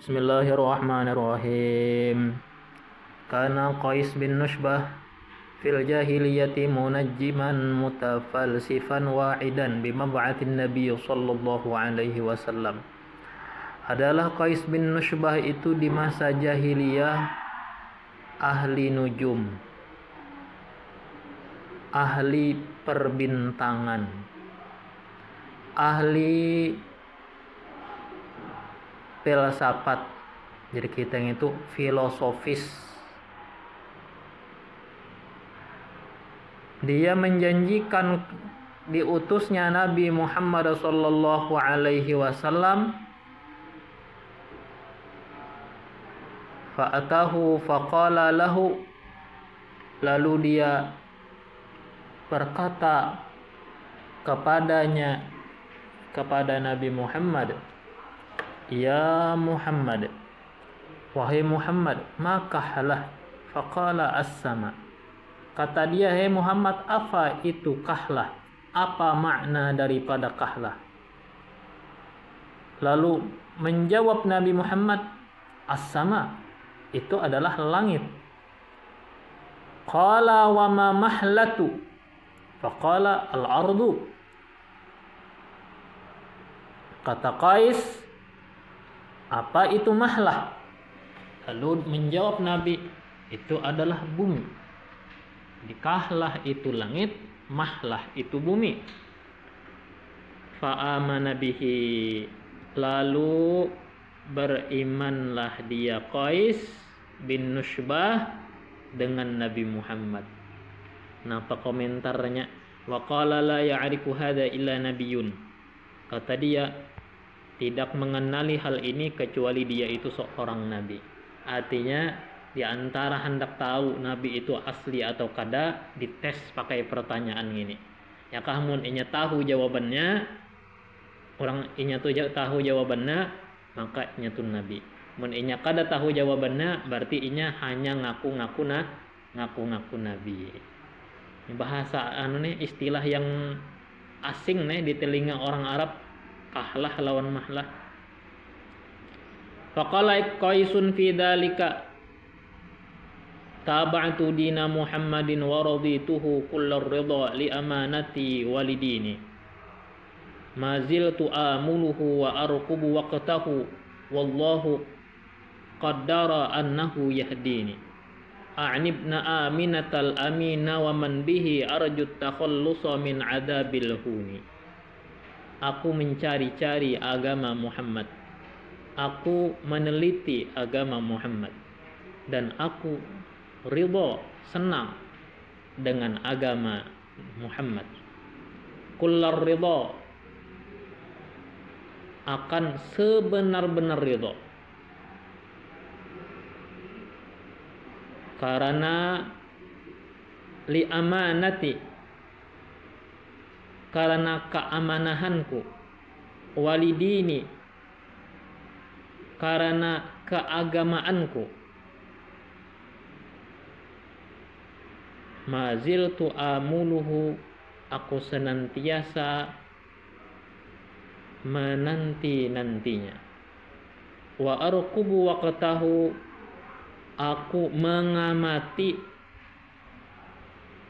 Bismillahirrahmanirrahim. Kana Qais bin Nushbah fil jahiliyati munajjiman mutafalsifan wa'idan bimab'atin Nabi sallallahu alaihi wasallam. Adalah Qais bin Nushbah itu di masa jahiliyah ahli nujum, ahli perbintangan, ahli filsafat. Jadi kita yang itu filosofis. Dia menjanjikan diutusnya Nabi Muhammad sallallahu alaihi wasallam. Fa'atahu faqala lahu, lalu dia berkata kepadanya, kepada Nabi Muhammad, ya Muhammad, wahai Muhammad, ma kahlah? Faqala as-sama. Kata dia, hai Muhammad, apa itu kahlah? Apa makna daripada kahlah? Lalu menjawab Nabi Muhammad, as-sama, itu adalah langit. Qala wa ma mahlatu? Faqala al-ardu. Kata Qais, apa itu mahlah? Lalu menjawab Nabi, itu adalah bumi. Kahlah itu langit, mahlah itu bumi. Fa'amana bihi, lalu berimanlah dia Qais bin Nushbah dengan Nabi Muhammad. Napa komentarnya? Wa qala la ya'rifu hadza illa nabiyyun. Kata dia, tidak mengenali hal ini kecuali dia itu seorang nabi. Artinya di antara hendak tahu nabi itu asli atau kada, dites pakai pertanyaan ini. Ya kahmun inya tahu jawabannya, orang inya tuh tahu jawabannya, maka inya tuh nabi. Mun inya kada tahu jawabannya, berarti inya hanya ngaku-ngaku nabi. Ini bahasa nih, istilah yang asing nih di telinga orang Arab, kahlah lawan mahlah. Faqala Qaisun fi dzalika taba'tu dina Muhammadin wa radituhu kullar ridha li amanati walidini ma ziltu amuluhu wa arqubu waqtahu wallahu qaddara annahu yahdini a'nibna aminatal amina wa man bihi arju takhallusa min adabil huni. Aku mencari-cari agama Muhammad, aku meneliti agama Muhammad, dan aku ridho, senang dengan agama Muhammad. Kullar ridho, akan sebenar-benar ridho, karena li amanati, karena keamanahanku, walidini, karena keagamaanku, maziltu amuluhu, aku senantiasa menanti-nantinya, wa arqubu waqtahu, aku mengamati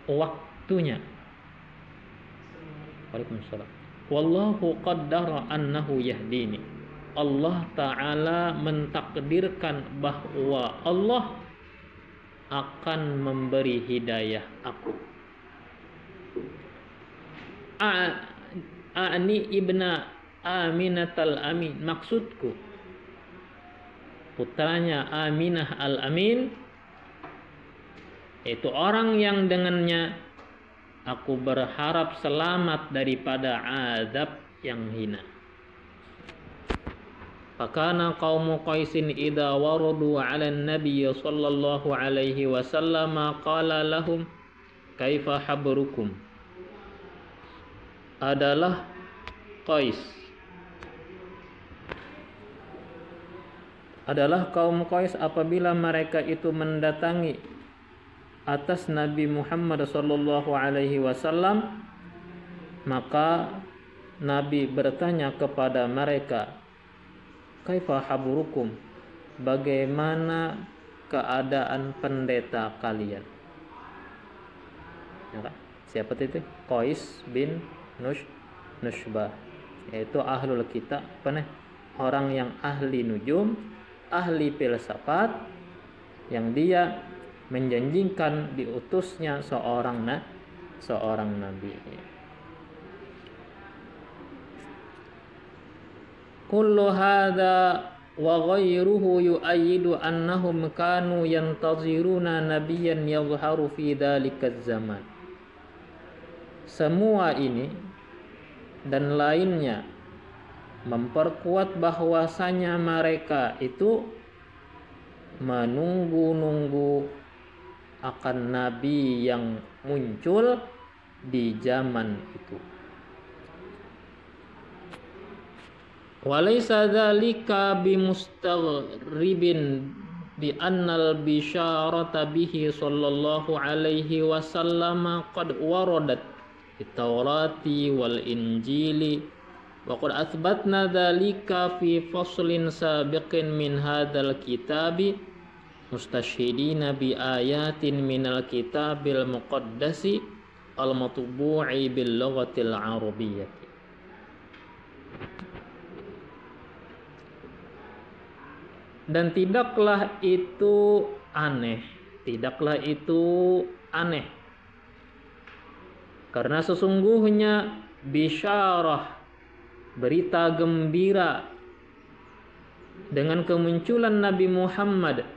waktunya. Waalaikumsalam. Wallahu qaddara annahu yahdini. Allah Ta'ala mentakdirkan bahwa Allah akan memberi hidayah aku. A'ni ibna Aminatal Amin, maksudku putranya Aminah al-Amin, itu orang yang dengannya aku berharap selamat daripada azab yang hina. Fakana qaumu Qaisin idza waradu 'ala an-nabiy sallallahu alaihi wasallam qala lahum kaifa habrukum. Adalah Qais, adalah kaum Qais apabila mereka itu mendatangi atas Nabi Muhammad sallallahu alaihi wasallam, maka Nabi bertanya kepada mereka, kaifa haburukum, bagaimana keadaan pendeta kalian. Ya kan? Siapa itu? Qais bin Nushbah, yaitu ahlul kitab, orang yang ahli nujum, ahli filsafat, yang dia menjanjikan diutusnya seorang nabi. Kullu hadza wa ghairuhu yu'ayyidu annahum kanu yantaziruna nabiyyan yadhharu fi dzalikaz zaman. Semua ini dan lainnya memperkuat bahwasanya mereka itu menunggu-nunggu akan nabi yang muncul di zaman itu. Walaysa dzalika bimustaghribin bi annal bisyarata bihi sallallahu alaihi wasallam qad waradat fit Taurati wal Injili wa qad athbatna dzalika fi faslin sabiqin min hadzal kitabi mustashhidina bi ayatin minal kitabil muqaddasi al matbu'i bil lughatil arabiyyah. Dan tidaklah itu aneh, karena sesungguhnya bisyarah, berita gembira dengan kemunculan Nabi Muhammad,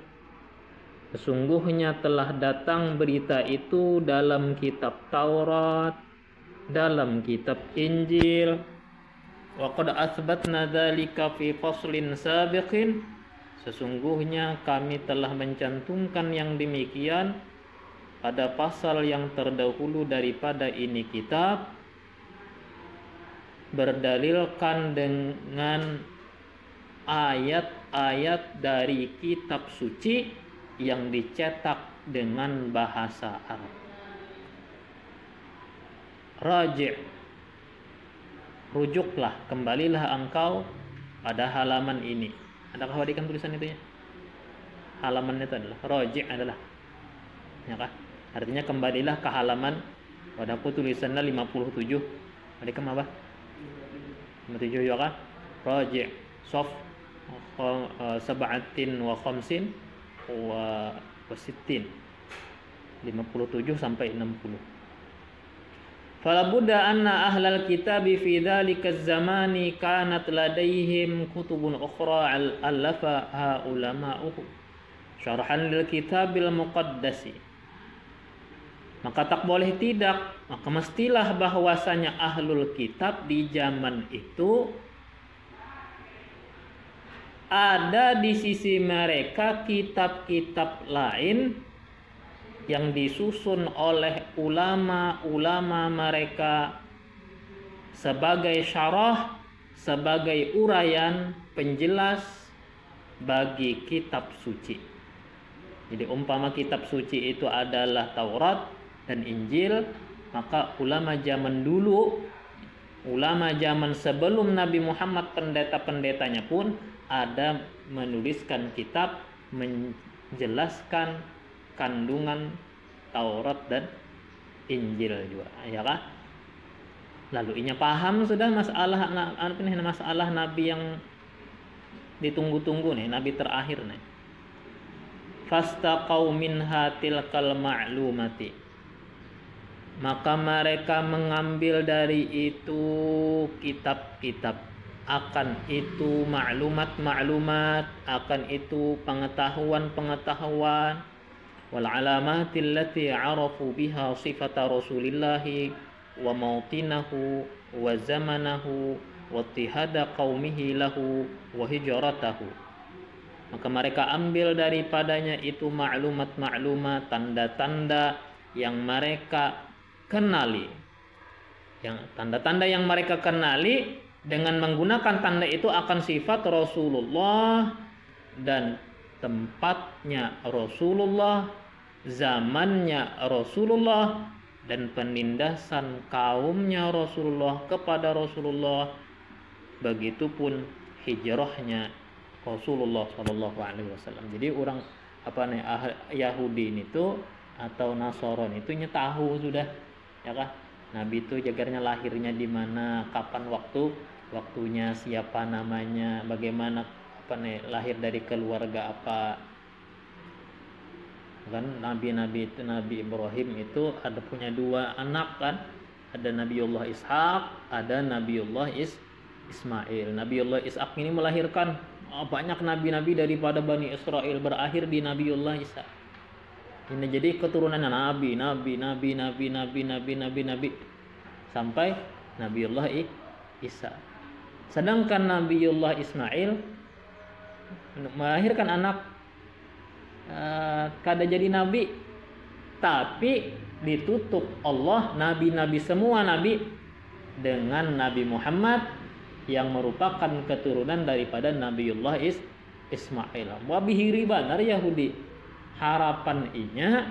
sesungguhnya telah datang berita itu dalam kitab Taurat, dalam kitab Injil. Wa qad athbatna dzalika fi faslin sabiqin, sesungguhnya kami telah mencantumkan yang demikian pada pasal yang terdahulu daripada ini kitab, berdalilkan dengan ayat-ayat dari kitab suci yang dicetak dengan bahasa Arab. Raji', rujuklah, kembalilah engkau pada halaman ini. Adakah wadikan tulisan itu ya? Halaman itu adalah raji' adalah, ya kah? Artinya kembalilah ke halaman. Padaku tulisannya 57. Wadikan apa? 57 ya kah? Raji' sof sab'atin wa khamsin wa sittin, 57 sampai 60. Fala budda anna ahlal kitabi fi dzalika zamani kanat ladaihim kutubun ukhra allafaha ulama'uhu syarhan lil kitabil muqaddasi. Maka tak boleh tidak, maka mestilah bahwasanya ahlul kitab di zaman itu ada di sisi mereka kitab-kitab lain yang disusun oleh ulama-ulama mereka sebagai syarah, sebagai uraian, penjelas bagi kitab suci. Jadi umpama kitab suci itu adalah Taurat dan Injil, maka ulama zaman dulu, ulama zaman sebelum Nabi Muhammad, pendeta-pendetanya pun ada menuliskan kitab menjelaskan kandungan Taurat dan Injil juga, ya kah? Lalu inya paham sudah masalah Nabi yang ditunggu-tunggu nih, Nabi terakhir nih. Fastaqau minha tilkal ma'lumati, maka mereka mengambil dari itu kitab-kitab, akan itu maklumat-maklumat, akan itu pengetahuan-pengetahuan, wal alamatil lati arafu biha sifata Rasulillahi wa mautinahu wa zamanahu wa ittihada qaumihi lahu wa hijratahu. Maka mereka ambil daripadanya itu maklumat-maklumat, tanda-tanda yang mereka kenali, yang tanda-tanda yang mereka kenali dengan menggunakan tanda itu akan sifat Rasulullah dan tempatnya Rasulullah, zamannya Rasulullah, dan penindasan kaumnya Rasulullah kepada Rasulullah. Begitupun hijrahnya Rasulullah Shallallahu Alaihi Wasallam. Jadi orang Yahudi ini tuh atau Nasoron itu tahu sudah, ya kan? Nabi itu jagarnya lahirnya di mana, kapan waktunya, siapa namanya, bagaimana lahir dari keluarga apa. Kan nabi-nabi itu, Nabi Ibrahim itu ada punya 2 anak kan, ada Nabiullah Ishak, ada Nabiullah Ismail. Nabiullah Ishak ini melahirkan banyak nabi-nabi daripada Bani Israel, berakhir di Nabiullah Isa. Ini jadi keturunan nabi sampai Nabiullah Isa. Sedangkan Nabiullah Ismail melahirkan anak kada jadi nabi, tapi ditutup Allah nabi-nabi, semua nabi, dengan Nabi Muhammad yang merupakan keturunan daripada Nabiullah Ismail. Wabihi ribanar Yahudi. Harapan inya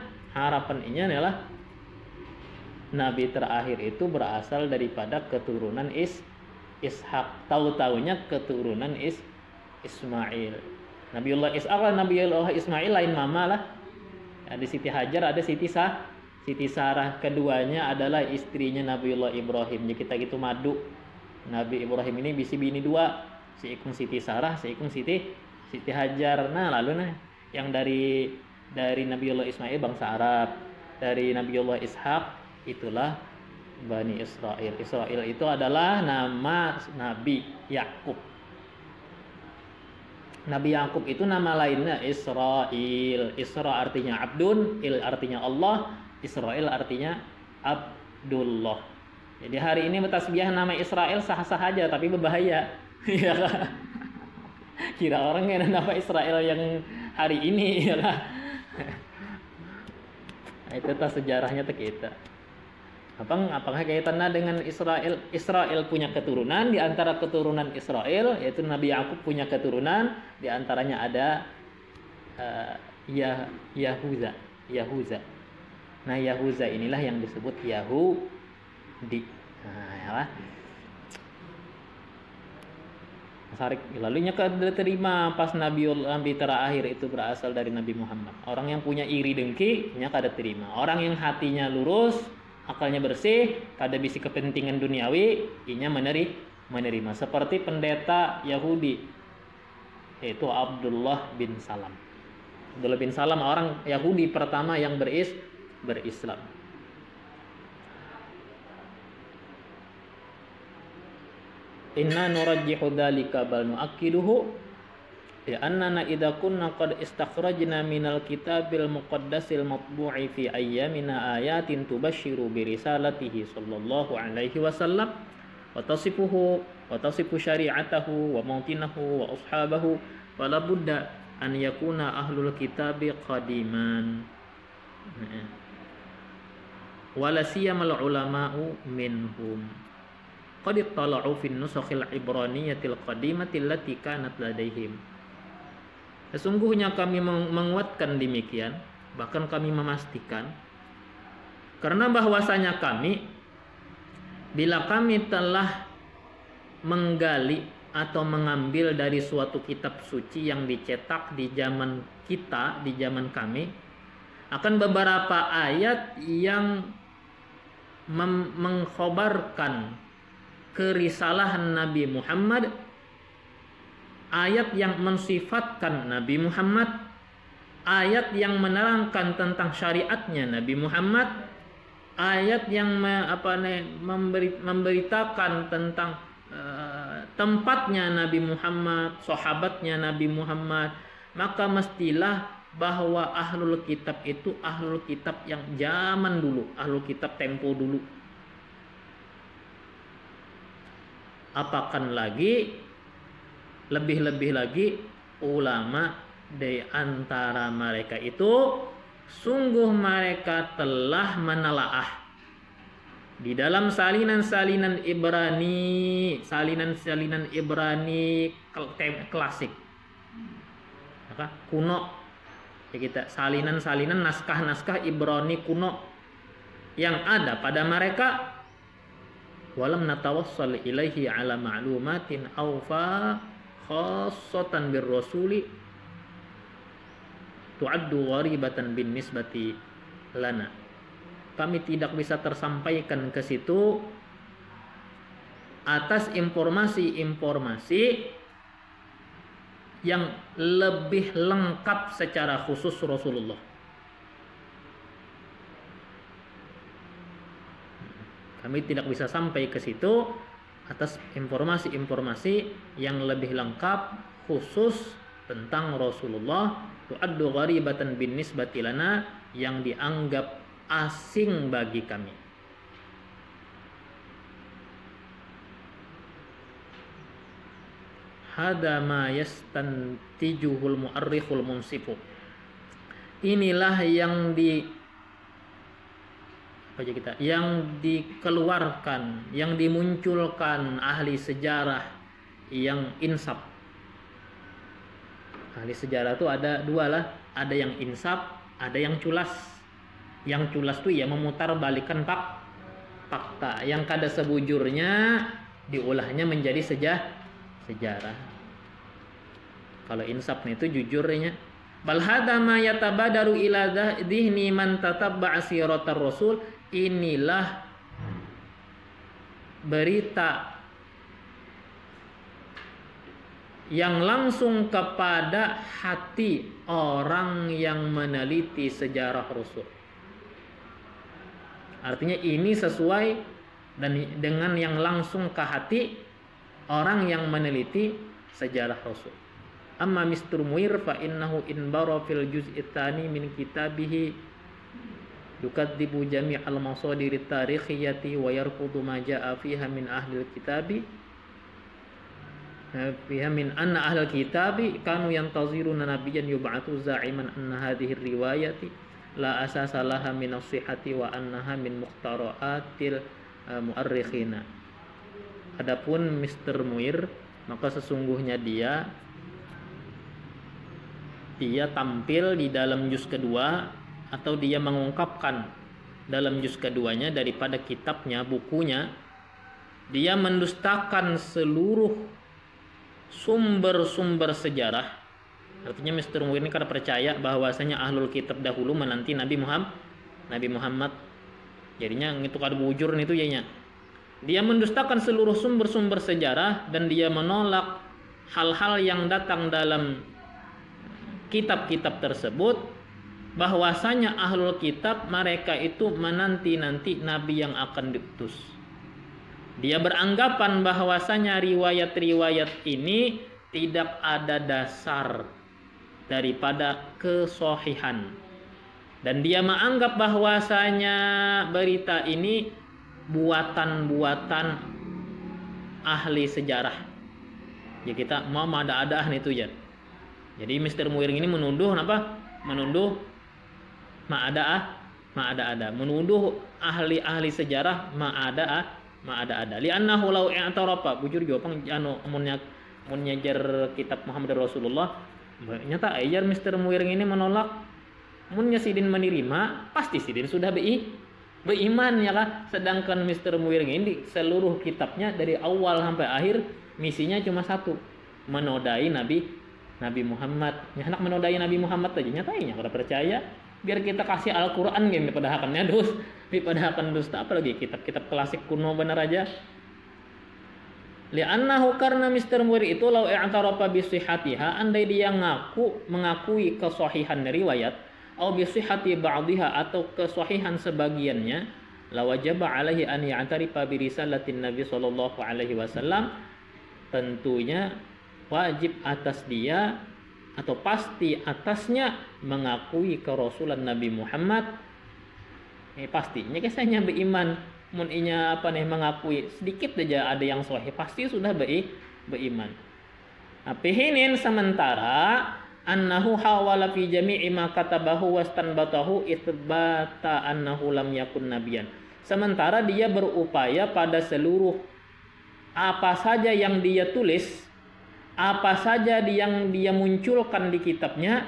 adalah nabi terakhir itu berasal daripada keturunan Ishak. Tahu-taunya keturunan Ismail. Nabiullah Ishak lah, Nabiullah Ismail lain mama lah. Ada Siti Hajar, ada Siti Sarah. Keduanya adalah istrinya Nabiullah Ibrahim. Jadi kita gitu madu. Nabi Ibrahim ini bisi bini 2, si ikung Siti Sarah, si ikung Siti Hajar. Nah, lalu yang dari Nabiullah Ismail bangsa Arab, dari Nabiullah Ishak itulah Bani Israel. Israel itu adalah nama Nabi Yakub. Nabi Yakub itu nama lainnya Israel. Isra artinya abdun, il artinya Allah, Israel artinya Abdullah. Jadi hari ini bertasbih nama Israel sah-sah aja, tapi berbahaya. Ya kan? Kira orang yang nama Israel yang hari ini, ya kan? Nah, itu tas sejarahnya tuh kita. Apakah kaitannya dengan Israel? Israel punya keturunan, di antara keturunan Israel yaitu Nabi Yakub punya keturunan, di antaranya ada Yahuza. Nah, Yahuza inilah yang disebut Yahudi. Nah, lalunya kada terima pas nabi terakhir itu berasal dari Nabi Muhammad. Orang yang punya iri dengki nya kada terima. Orang yang hatinya lurus, akalnya bersih, kada bisi kepentingan duniawi, inya menerima. Seperti pendeta Yahudi yaitu Abdullah bin Salam. Abdullah bin Salam orang Yahudi pertama yang berislam. Inna nurajjihu dzalika bal nu'akkiduhu ya annana idza kunna qad istakhrajna minal kitabil muqaddasil matbu'i fi ayyamina ayatin tubashshiru bi risalatihi sallallahu alaihi wasallam wa tasifu syari'atahu wa mautinahu wa ashabahu fala budda an yakuna ahlul kitabi qadiman wala siyamal ulama'u minhum qad ittala'u fin nusakhil ibraniyatil qadimatil lati kanat ladaihim. Sesungguhnya kami menguatkan demikian, bahkan kami memastikan, karena bahwasanya kami bila kami telah menggali atau mengambil dari suatu kitab suci yang dicetak di zaman kita, di zaman kami, akan beberapa ayat yang mengkhabarkan kerisalahan Nabi Muhammad, ayat yang mensifatkan Nabi Muhammad, ayat yang menerangkan tentang syariatnya Nabi Muhammad, ayat yang memberitakan tentang tempatnya Nabi Muhammad, sahabatnya Nabi Muhammad, maka mestilah bahwa ahlul kitab itu ahlul kitab yang zaman dulu, ahlul kitab tempo dulu. Apakan lagi, lebih-lebih lagi ulama di antara mereka itu sungguh mereka telah menelaah di dalam salinan-salinan Ibrani, salinan-salinan Ibrani klasik, kuno, ya kita salinan-salinan naskah-naskah Ibrani kuno yang ada pada mereka. Walam natawassal ilaihi ala ma'lumatin awfa khassatan bir rasuli tu'addu gharibatan bin nisbati lana. Kami tidak bisa tersampaikan ke situ atas informasi-informasi yang lebih lengkap secara khusus Rasulullah. Kami tidak bisa sampai ke situ atas informasi-informasi yang lebih lengkap khusus tentang Rasulullah, tu'addu gharibatan bin nisbati lana, yang dianggap asing bagi kami. Hada ma yastantijuhul mu'arrikhul munsifu. Inilah yang dikeluarkan, yang dimunculkan ahli sejarah yang insaf. Ahli sejarah itu ada dua lah, ada yang insaf, ada yang culas. Yang culas itu ya memutar balikan fakta, yang kada sebujurnya diulahnya menjadi sejarah. Kalau insaf itu jujurnya. Bal hadza ma yatabadaru ila dhihni man tatabba'a siratar rasul. Inilah berita yang langsung kepada hati orang yang meneliti sejarah Rasul. Artinya ini sesuai dan dengan yang langsung ke hati orang yang meneliti sejarah Rasul. Amma Mr. Muir fa innahu inbara fil juz'i tsani min kitabihi yukadzibu jami'al masadir tarikhiyati wa yarfudu ma jaa fiha min ahli kitabi fiha min anna ahli kitabi kanu yantaziruna nabiyyan yub'atsu za'iman anna hadhihi riwayati la asasa laha min as-sihhati wa annaha min muqtara'atil mu'arrikhina. Adapun Mr. Muir, maka sesungguhnya dia tampil di dalam juz kedua, atau dia mengungkapkan dalam juz keduanya daripada kitabnya, bukunya, dia mendustakan seluruh sumber-sumber sejarah. Artinya Mr. Muir ini kada percaya bahwasanya ahlul kitab dahulu menanti Nabi Muhammad. Jadinya itu kada bujur itu ya. Dia mendustakan seluruh sumber-sumber sejarah dan dia menolak hal-hal yang datang dalam kitab-kitab tersebut, bahwasanya ahlul kitab mereka itu menanti-nanti nabi yang akan diutus. Dia beranggapan bahwasanya riwayat-riwayat ini tidak ada dasar daripada kesohihan, dan dia menganggap bahwasanya berita ini buatan-buatan ahli sejarah. Ya kita mau ada-ada itu ya. Jadi Mr. Muir ini menuduh apa? Menuduh ma'ada-ada, menuduh ahli sejarah ma'ada-ada. Li'annahu law i'tarafa, bujur jo pang anu mun nyajar kitab Muhammad Rasulullah, nyata ajar Mr. Muir ini menolak. Mun sidin menerima, pasti sidin sudah beriman ya kan. Sedangkan Mr. Muir ini seluruh kitabnya dari awal sampai akhir misinya cuma satu, menodai Nabi Muhammad. Nyanak menodai Nabi Muhammad aja nyatanya kada percaya. Biar kita kasih Al-Quran game dipadahakannya dipadahakan dusta, apalagi kitab-kitab klasik kuno benar aja. Li'annahu karena Mr. Muir itu lau i'tarafa bi sihhatiha, andai dia mengakui kesahihan riwayat, au bi sihhati ba'dihha, atau kesahihan sebagiannya, la wajaba alaihi an ya'tarifa bi risalatin Nabi sallallahu alaihi wasallam. Tentunya wajib atas dia atau pasti atasnya mengakui kerasulan Nabi Muhammad. Pastinya kesanya beriman. Mun inya mengakui sedikit saja ada yang sahih, pasti sudah beriman. Pihinin sementara annahu hawala fi jami'i ma katabahu wastanbatahu itsbata annahu lam yakun nabiyan. Sementara dia berupaya pada seluruh apa saja yang dia tulis, apa saja yang dia munculkan di kitabnya,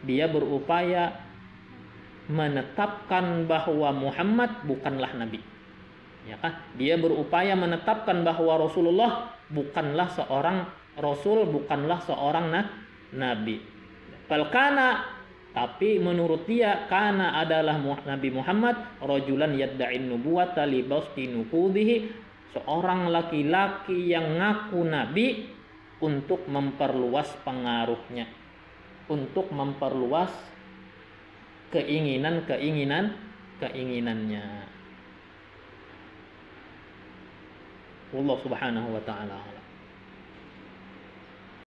dia berupaya menetapkan bahwa Muhammad bukanlah nabi. Ya kan? Dia berupaya menetapkan bahwa Rasulullah bukanlah seorang Rasul bukanlah seorang nabi. Balkana, tapi menurut dia kana adalah Nabi Muhammad rajulan yadda'in nubuwata li basti nufudihi, seorang laki-laki yang ngaku nabi untuk memperluas pengaruhnya, untuk memperluas keinginannya. Allah Subhanahu wa taala.